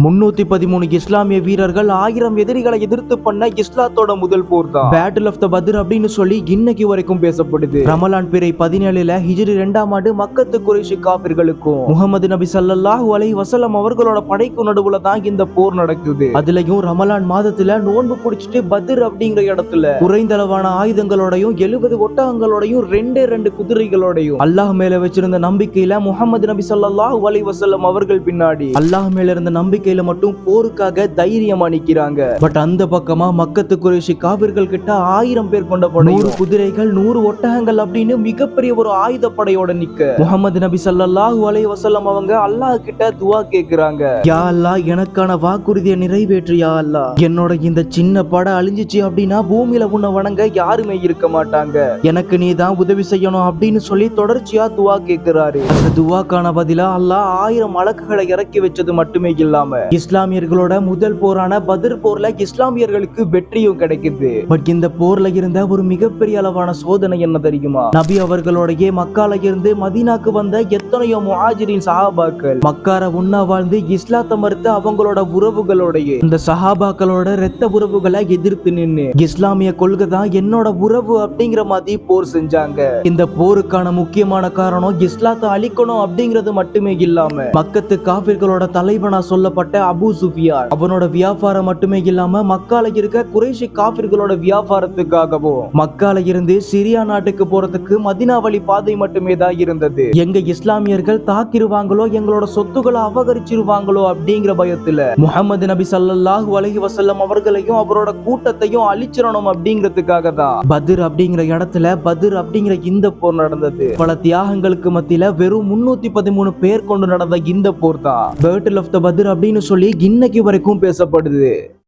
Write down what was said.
313 இஸ்லாமிய வீரர்கள் 1000 எதிரிகளை எதிர்த்து பண்ண இஸ்லாத்தோட முதல் போர் தான் பேட்டில் ஆஃப் த பத்ர் அப்படின்னு சொல்லி இன்னைக்கு வரைக்கும் பேசப்படுது. ரமலான் பிறை 17ல ஹிஜ்ரி 2ஆம் ஆண்டு மக்கத்து குறைஷி காபிர்களுக்கும் முகமது நபி ஸல்லல்லாஹு அலைஹி வஸல்லம் அவர்களோட படைக்கும் நடுவுல தான் இந்த போர் நடக்குது. அதுலயும் ரமலான் மாதத்துல நோன்பு பிடிச்சிட்டு பத்ர் அப்படிங்கிற இடத்துல குறைந்த அளவான ஆயுதங்களோடையும் 70 ஒட்டகங்களோடையும் 2 குதிரைகளோடையும் அல்லாஹ் மேல வச்சிருந்த நம்பிக்கையில முகமது நபி ஸல்லல்லாஹு அலைஹி வஸல்லம் அவர்கள் பின்னாடி அல்லாஹ் மேல இருந்த நம்பிக்கை மட்டும் போருக்காக தைரியமா நிக்கிறாங்க. பட் அந்த பக்கமா மக்கத்து குறைஷி காபிர்கள் கிட்ட 1000 பேர் கொண்ட படை, 100 குதிரைகள், 100 ஒட்டகங்கள் அப்படின்னு மிகப்பெரிய ஒரு ஆயுத படையோட நிக்க முகமது நபி ஸல்லல்லாஹு அலைஹி வஸல்லம் அவங்க அல்லாஹ் கிட்ட துஆ கேக்குறாங்க. யா அல்லாஹ், எனக்கான வாக்குறுதியை நிறைவேற்று யா அல்லாஹ். என்னோட இந்த சின்ன படை அழிஞ்சிச்சு அப்படின்னா பூமியில உன்னை வணங்க யாருமே இருக்க மாட்டாங்க. எனக்கு நீ தான் உதவி செய்யணும் அப்படின்னு சொல்லி தொடர்ச்சியா துஆ கேக்குறாரு. அந்த துஆக்கான பதிலா அல்லாஹ் 1000 மலக்குகளை இறக்கி வச்சது மட்டுமே இல்லாம இஸ்லாமியர்களோட முதல் போரான பத்ர் போர்ல இஸ்லாமியர்களுக்கு வெற்றியும் கிடைக்குது. பட் இந்த போர்ல இருந்த ஒரு மிகப்பெரிய அளவான சோதனை என்ன தெரியுமா? நபி அவர்களோடயே மக்கால இருந்து மதீனாக்கு வந்த எத்தனையோ முஹாஜிரின் சஹாபாக்கள் மக்கார உண்ணா வாழ்ந்து இஸ்லாத்தை மறுத்த அவங்களோட உறவுகளோடயே இந்த சஹாபாக்களோட இரத்த உறவுகளை எதிர்த்து நின்னு இஸ்லாமிய கொள்கை தான் என்னோட உறவு அப்படிங்கிற மாதிரி போர் செஞ்சாங்க. இந்த போருக்கான முக்கியமான காரணம் இஸ்லாத்தை அழிக்கணும் அப்படிங்கிறது மட்டுமே இல்லாம மக்கத்து காபிர்களோட தலைவனா சொல்லப்பட்ட அபூ சுஃபியான் அவனோட வியாபாரம் மட்டுமே இல்லாம மக்கால இருக்க குறைஷி காபிர்களோட வியாபாரத்துக்காகவும் மக்கால இருந்து சிரியா நாட்டுக்கு போறதுக்கு மதீனா வழி பாதை மட்டுமே தான் இருந்தது. எங்க இஸ்லாமியர்கள் தாக்கிருவாங்களோ, எங்களோட சொத்துக்களை அபகரிச்சிருவாங்களோ அப்படிங்கிற பயத்துல முஹம்மது நபி ஸல்லல்லாஹு அலைஹி வஸல்லம் அவர்களையும் அவரோட கூட்டத்தையும் அழிச்சிடணும் அப்படிங்கிறதுக்காக தான் பத்ர் அப்படிங்கிற இடத்துல பத்ர் அப்படிங்கிற இந்த போர் நடந்தது. பல தியாகங்களுக்கு மத்தியில வெறும் 313 பேர் கொண்டு நடந்த இந்த போர் தான் பேட்டில் ஆஃப் த பத்ர் அப்படின்னு சொல்லி இன்னைக்கு வரைக்கும் பேசப்படுது.